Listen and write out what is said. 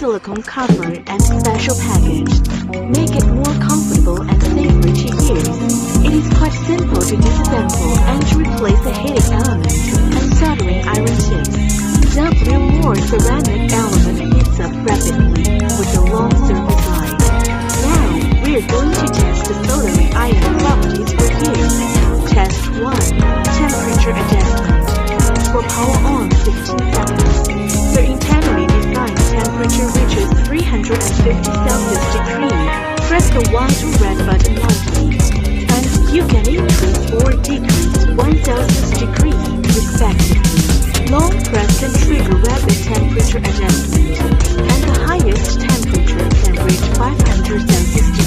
silicone cover and special package. Make it more comfortable and safer to use. It is quite simple to disassemble and to replace the heating element and soldering iron tips. Wmore ceramic element heats up rapidly with a long surface life. Now, we are going to test the soldering iron properties for you. Test 1. Temperature adjustment. For power on 15 seconds. The internally defined temperature reaches 350 Celsius degree. Press the white or red button lightly, and you can increase or decrease 1 Celsius degree respectively. Long press can trigger rapid temperature adjustment, and the highest temperature can reach 500 Celsius degree.